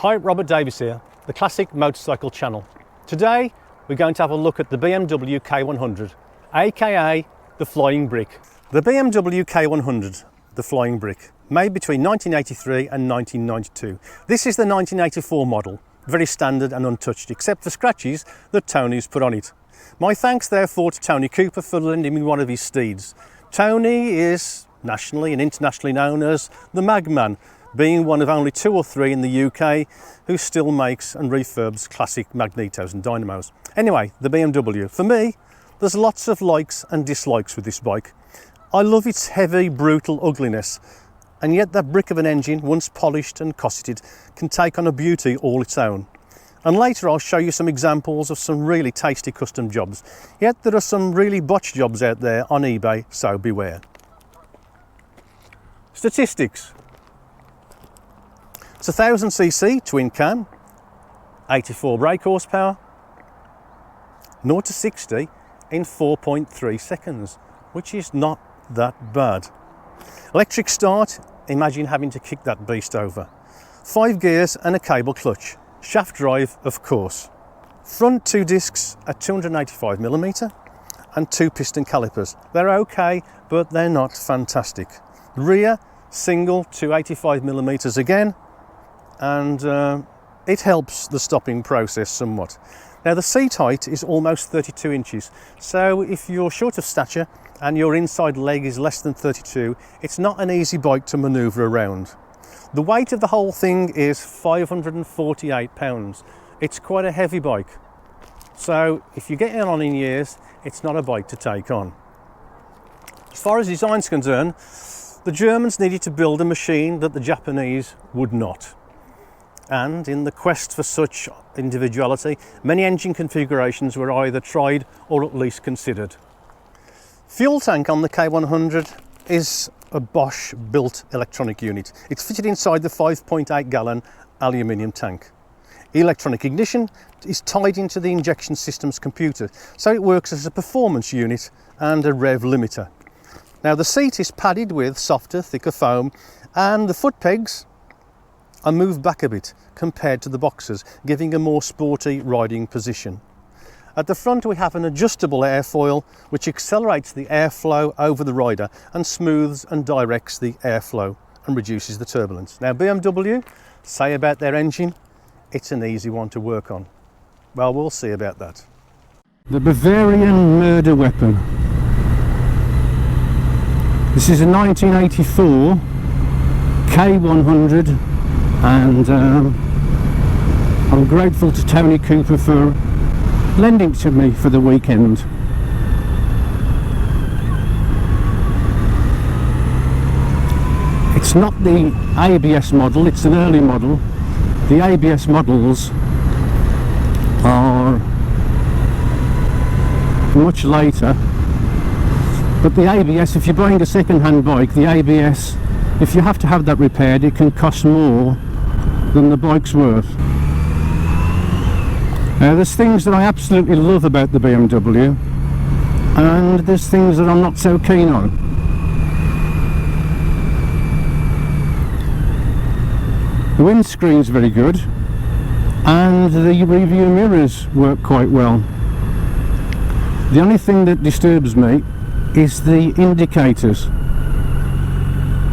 Hi, Robert Davies here, the Classic Motorcycle Channel. Today we're going to have a look at the BMW K100, aka the Flying Brick. The BMW K100, the Flying Brick, made between 1983 and 1992. This is the 1984 model, very standard and untouched except for scratches that Tony's put on it. My thanks therefore to Tony Cooper for lending me one of his steeds. Tony is nationally and internationally known as the Magman, being one of only 2 or 3 in the UK who still makes and refurbs classic magnetos and dynamos. Anyway, the BMW. For me, there's lots of likes and dislikes with this bike. I love its heavy, brutal ugliness, and yet that brick of an engine, once polished and cosseted, can take on a beauty all its own. And later I'll show you some examples of some really tasty custom jobs. Yet there are some really botched jobs out there on eBay, so beware. Statistics. It's a 1000cc twin cam, 84 brake horsepower, 0 to 60 in 4.3 seconds, which is not that bad. Electric start, imagine having to kick that beast over. 5 gears and a cable clutch. Shaft drive, of course. Front 2 discs at 285mm and 2 piston calipers. They're okay, but they're not fantastic. Rear, single 285mm again, and it helps the stopping process somewhat. Now the seat height is almost 32 inches, so if you're short of stature and your inside leg is less than 32, it's not an easy bike to manoeuvre around. The weight of the whole thing is 548 pounds. It's quite a heavy bike, so if you get on in years, it's not a bike to take on. As far as design's concerned, the Germans needed to build a machine that the Japanese would not. And in the quest for such individuality, many engine configurations were either tried or at least considered. Fuel tank on the K100 is a Bosch built electronic unit. It's fitted inside the 5.8 gallon aluminium tank. Electronic ignition is tied into the injection system's computer, so it works as a performance unit and a rev limiter. Now the seat is padded with softer, thicker foam, and the foot pegs are moved back a bit compared to the boxes, giving a more sporty riding position. At the front we have an adjustable airfoil which accelerates the airflow over the rider and smooths and directs the airflow and reduces the turbulence. Now BMW say about their engine, it's an easy one to work on. Well, we'll see about that. The Bavarian murder weapon. This is a 1984 K100, and I'm grateful to Tony Cooper for lending it to me for the weekend. It's not the ABS model, it's an early model. The ABS models are much later, but the ABS, if you're buying a second-hand bike, the ABS, if you have to have that repaired, it can cost more than the bike's worth. Now there's things that I absolutely love about the BMW, and there's things that I'm not so keen on. The windscreen's very good, and the review mirrors work quite well. The only thing that disturbs me is the indicators.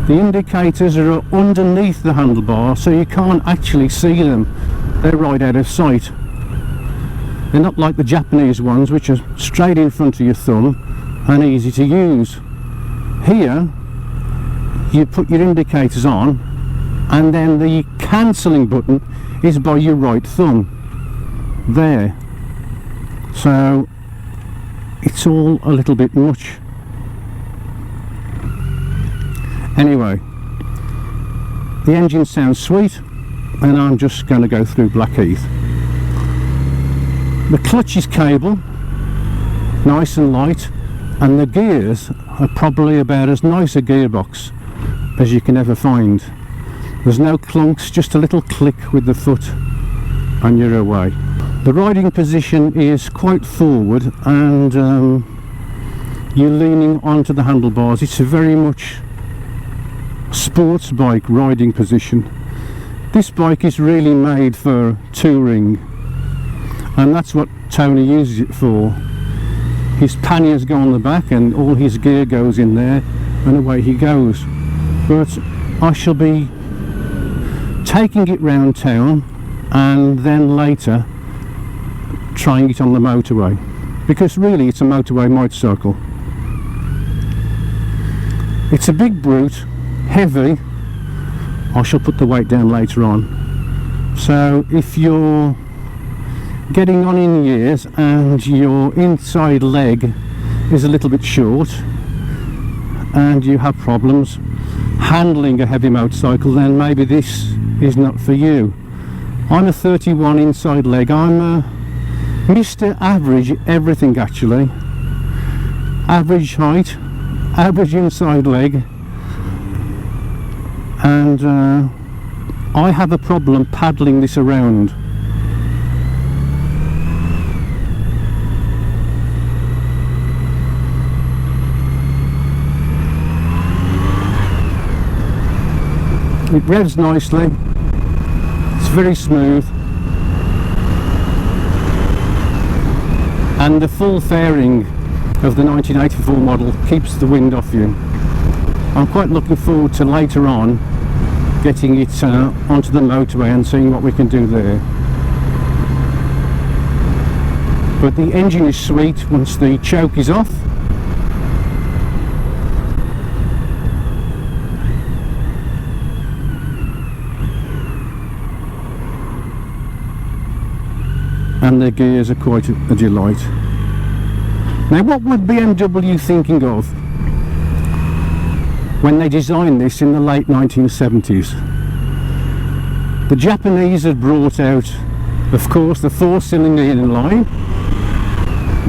The indicators are underneath the handlebar, so you can't actually see them. They're right out of sight. They're not like the Japanese ones, which are straight in front of your thumb and easy to use. Here, you put your indicators on, and then the cancelling button is by your right thumb. There. So, it's all a little bit much. Anyway, the engine sounds sweet, and I'm just going to go through Blackheath. The clutch is cable, nice and light, and the gears are probably about as nice a gearbox as you can ever find. There's no clunks, just a little click with the foot and you're away. The riding position is quite forward, and you're leaning onto the handlebars. It's a very much sports bike riding position. This bike is really made for touring, and that's what Tony uses it for. His panniers go on the back and all his gear goes in there, and away he goes. But I shall be taking it round town and then later trying it on the motorway, because really it's a motorway motorcycle. It's a big brute, heavy. I shall put the weight down later on. So if you're getting on in years and your inside leg is a little bit short and you have problems handling a heavy motorcycle, then maybe this is not for you. I'm a 31 inside leg. I'm Mr. Average everything actually. Average height, average inside leg, and I have a problem paddling this around. It revs nicely, it's very smooth, and the full fairing of the 1984 model keeps the wind off you. I'm quite looking forward to later on getting it onto the motorway and seeing what we can do there. But the engine is sweet once the choke is off. And the gears are quite a delight. Now, what were BMW thinking of when they designed this in the late 1970s? The Japanese had brought out, of course, the 4-cylinder inline.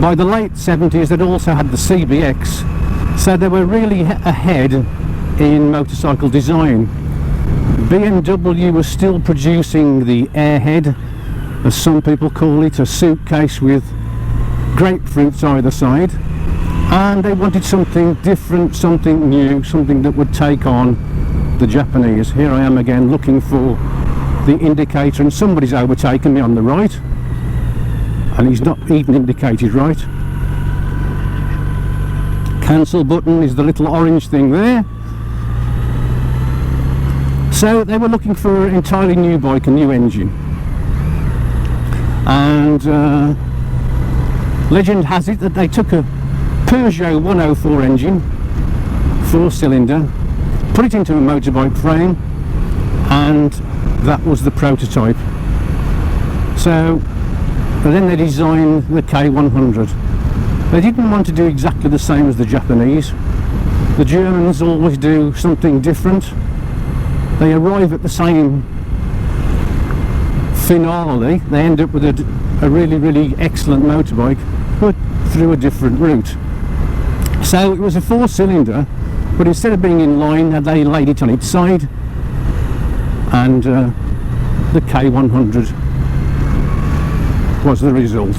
By the late 70s they'd also had the CBX, so they were really ahead in motorcycle design. BMW was still producing the Airhead, as some people call it, a suitcase with grapefruits either side, and they wanted something different, something new, something that would take on the Japanese. Here I am again looking for the indicator, and somebody's overtaken me on the right, and he's not even indicated right. Cancel button is the little orange thing there. So they were looking for an entirely new bike, a new engine, and legend has it that they took a Peugeot 104 engine, 4-cylinder, put it into a motorbike frame, and that was the prototype. So then they designed the K100. They didn't want to do exactly the same as the Japanese. The Germans always do something different. They arrive at the same finale. They end up with a really, really excellent motorbike, but through a different route. So it was a 4-cylinder, but instead of being in line, they laid it on its side, and the K100 was the result.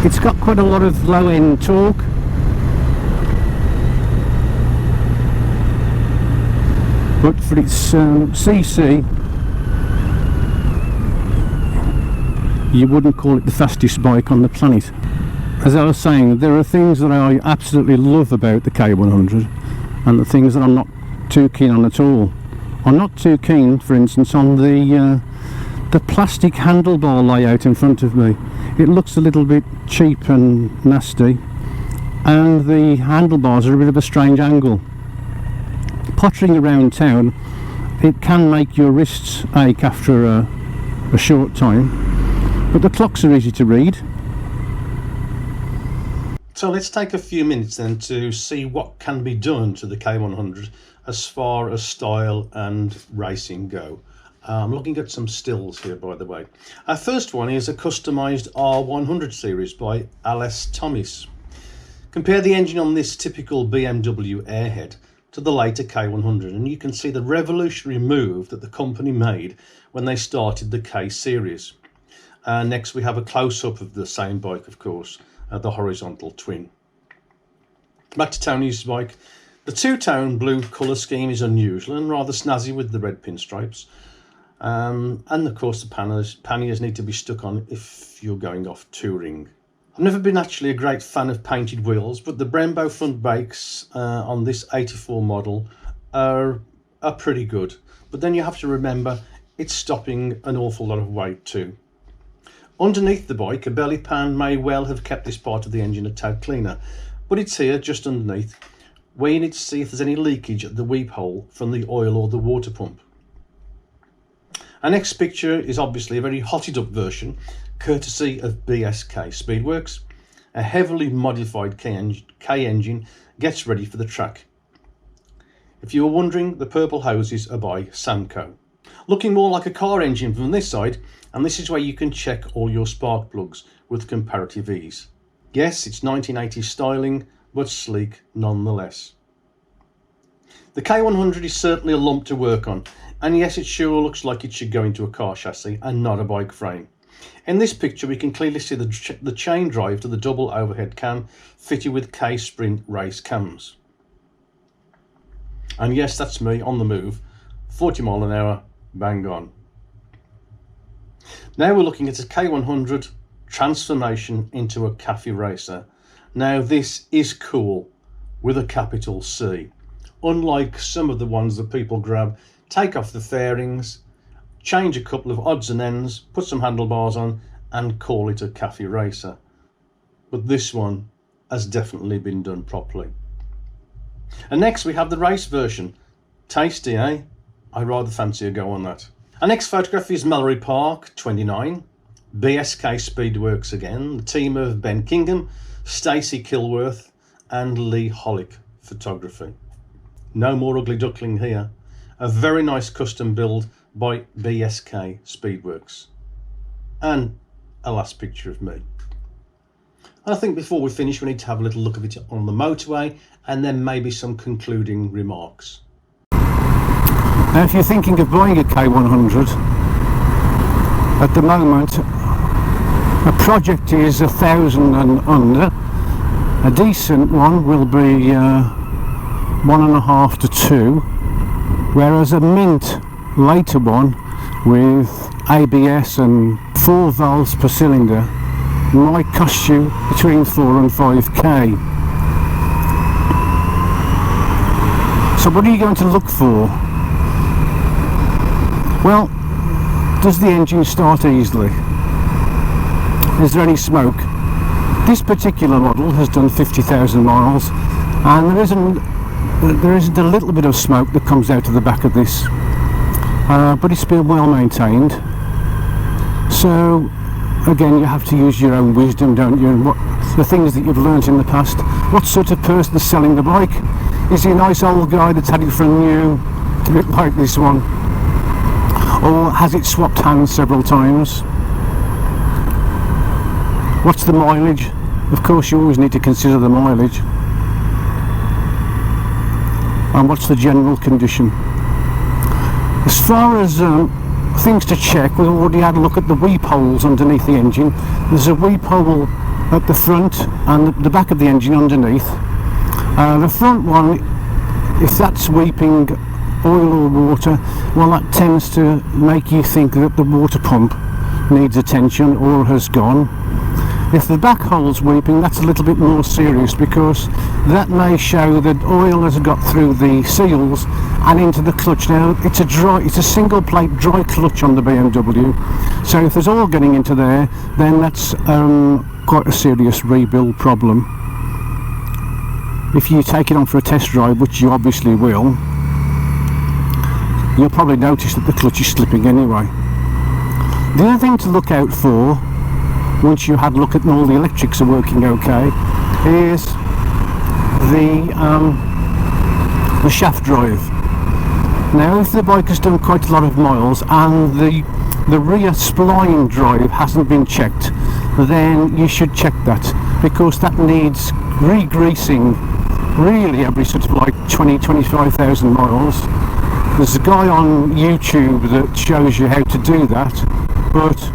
It's got quite a lot of low-end torque, but for its CC, you wouldn't call it the fastest bike on the planet. As I was saying, there are things that I absolutely love about the K100, and the things that I'm not too keen on at all. I'm not too keen, for instance, on the plastic handlebar layout in front of me. It looks a little bit cheap and nasty, and the handlebars are a bit of a strange angle. Pottering around town, it can make your wrists ache after a short time, but the clocks are easy to read. So let's take a few minutes then to see what can be done to the K100 as far as style and racing go. I'm looking at some stills here, by the way. Our first one is a customised R100 series by Alice Thomas. Compare the engine on this typical BMW Airhead to the later K100, and you can see the revolutionary move that the company made when they started the K series. Next we have a close-up of the same bike, of course, the horizontal twin. Back to Tony's bike. The two-tone blue colour scheme is unusual and rather snazzy with the red pinstripes. And of course the panniers need to be stuck on if you're going off touring. I've never been actually a great fan of painted wheels, but the Brembo front brakes on this 84 model are pretty good. But then you have to remember it's stopping an awful lot of weight too. Underneath the bike, a belly pan may well have kept this part of the engine a tad cleaner, but it's here just underneath, where you need to see if there's any leakage at the weep hole from the oil or the water pump. Our next picture is obviously a very hotted up version, courtesy of BSK Speedworks. A heavily modified K engine gets ready for the track. If you were wondering, the purple hoses are by Samco. Looking more like a car engine from this side, and this is where you can check all your spark plugs with comparative ease. Yes, it's 1980s styling, but sleek nonetheless. The K100 is certainly a lump to work on, and yes, it sure looks like it should go into a car chassis and not a bike frame. In this picture we can clearly see the chain drive to the double overhead cam fitted with K-Sprint race cams. And yes, that's me on the move, 40 mile an hour, bang on. Now we're looking at a K100 transformation into a cafe racer. Now this is cool with a capital C. Unlike some of the ones that people grab, take off the fairings, change a couple of odds and ends, put some handlebars on and call it a cafe racer. But this one has definitely been done properly. And next we have the race version. Tasty, eh? I rather fancy a go on that. Our next photograph is Mallory Park, 29. BSK Speedworks again, the team of Ben Kingham, Stacey Kilworth and Lee Hollick photography. No more ugly duckling here. A very nice custom build by BSK Speedworks. And a last picture of me. And I think before we finish we need to have a little look at it on the motorway and then maybe some concluding remarks. Now if you're thinking of buying a K100, at the moment a project is 1,000 and under. A decent one will be 1.5 to 2, whereas a mint later one with ABS and 4 valves per cylinder might cost you between 4 and 5k. So what are you going to look for? Well, does the engine start easily? Is there any smoke? This particular model has done 50,000 miles and there isn't a little bit of smoke that comes out of the back of this, but it's been well maintained. So again, you have to use your own wisdom, don't you, and what the things that you've learnt in the past. What sort of person is selling the bike? Is he a nice old guy that's had it from new, a bit like this one, or has it swapped hands several times? What's the mileage? Of course you always need to consider the mileage. And what's the general condition? As far as things to check, we've already had a look at the weep holes underneath the engine. There's a weep hole at the front and the back of the engine underneath. The front one, if that's weeping oil or water, well, that tends to make you think that the water pump needs attention or has gone. If the back hole's weeping, that's a little bit more serious, because that may show that oil has got through the seals and into the clutch. Now it's a single plate dry clutch on the BMW, so if there's oil getting into there, then that's quite a serious rebuild problem. If you take it on for a test drive, which you obviously will, you'll probably notice that the clutch is slipping anyway. The other thing to look out for, once you had a look at all the electrics are working okay, is the shaft drive. Now if the bike has done quite a lot of miles and the rear spline drive hasn't been checked, then you should check that, because that needs re-greasing really every sort of like 20-25,000 miles. There's a guy on YouTube that shows you how to do that, but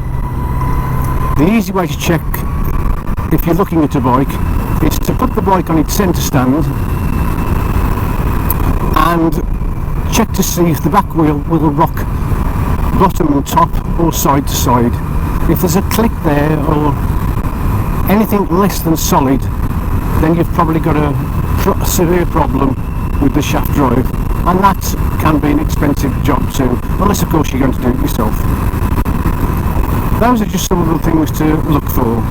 the easy way to check if you're looking at a bike is to put the bike on its centre stand and check to see if the back wheel will rock bottom and top or side to side. If there's a click there or anything less than solid, then you've probably got a severe problem with the shaft drive, and that can be an expensive job too, unless of course you're going to do it yourself. Those are just some of the things to look for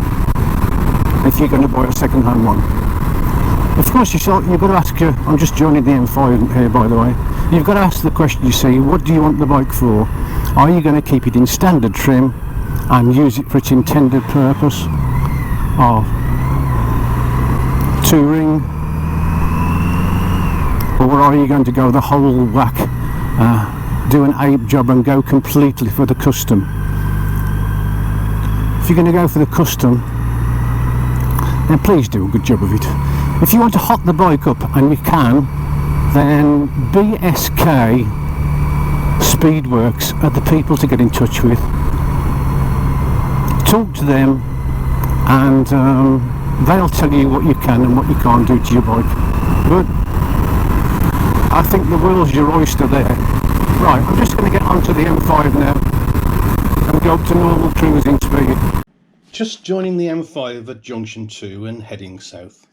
if you're going to buy a second-hand one. Of course, you've got to ask, I'm just joining the M5 here by the way, you've got to ask the question, you see, what do you want the bike for? Are you going to keep it in standard trim and use it for its intended purpose of touring, or are you going to go the whole whack, do an ape job and go completely for the custom? If you're going to go for the custom, then please do a good job of it. If you want to hot the bike up, and you can, then BSK Speedworks are the people to get in touch with. Talk to them and they'll tell you what you can and what you can't do to your bike. But I think the world's your oyster there. Right, I'm just going to get onto the M5 now and go up to normal cruising speed. Just joining the M5 at junction 2 and heading south.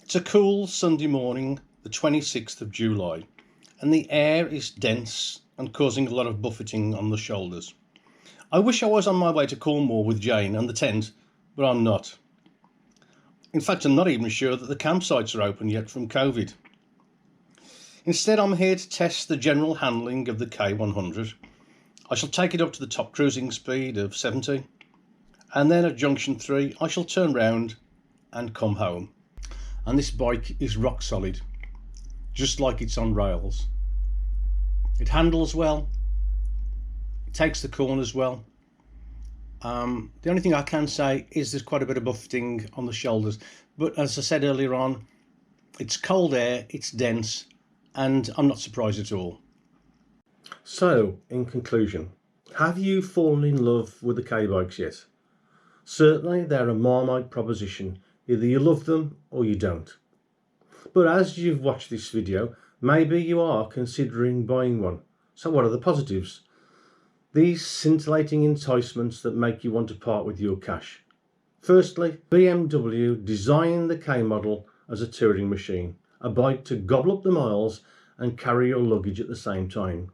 It's a cool Sunday morning, the 26th of July, and the air is dense and causing a lot of buffeting on the shoulders. I wish I was on my way to Cornwall with Jane and the tent, but I'm not. In fact, I'm not even sure that the campsites are open yet from COVID. Instead, I'm here to test the general handling of the K100. I shall take it up to the top cruising speed of 70, and then at junction 3 I shall turn round and come home. And this bike is rock solid, just like it's on rails. It handles well, it takes the corners well. The only thing I can say is there's quite a bit of buffeting on the shoulders, but as I said earlier on, it's cold air, it's dense, and I'm not surprised at all. So, in conclusion, have you fallen in love with the K-bikes yet? Certainly they're a Marmite proposition. Either you love them or you don't. But as you've watched this video, maybe you are considering buying one. So what are the positives? These scintillating enticements that make you want to part with your cash. Firstly, BMW designed the K model as a touring machine, a bike to gobble up the miles and carry your luggage at the same time.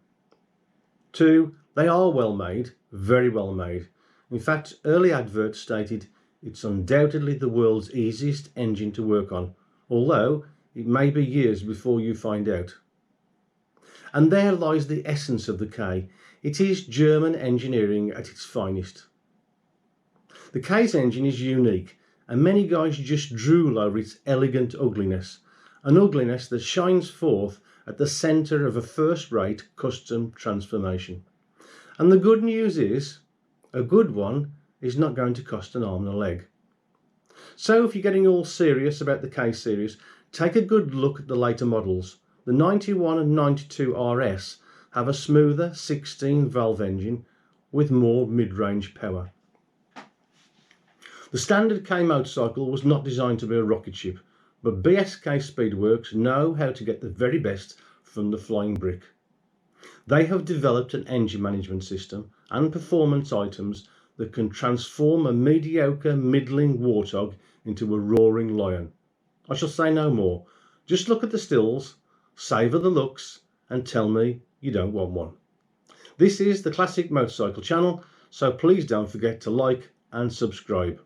2, they are well made, very well made. In fact, early adverts stated it's undoubtedly the world's easiest engine to work on, although it may be years before you find out. And there lies the essence of the K. It is German engineering at its finest. The K's engine is unique, and many guys just drool over its elegant ugliness, an ugliness that shines forth at the centre of a first-rate custom transformation. And the good news is, a good one is not going to cost an arm and a leg. So if you're getting all serious about the K series, take a good look at the later models. The 91 and 92 RS have a smoother 16 valve engine with more mid-range power. The standard K motorcycle was not designed to be a rocket ship, but BSK Speedworks know how to get the very best from the flying brick. They have developed an engine management system and performance items that can transform a mediocre middling warthog into a roaring lion. I shall say no more. Just look at the stills, savour the looks, and tell me you don't want one. This is the Classic Motorcycle channel, so please don't forget to like and subscribe.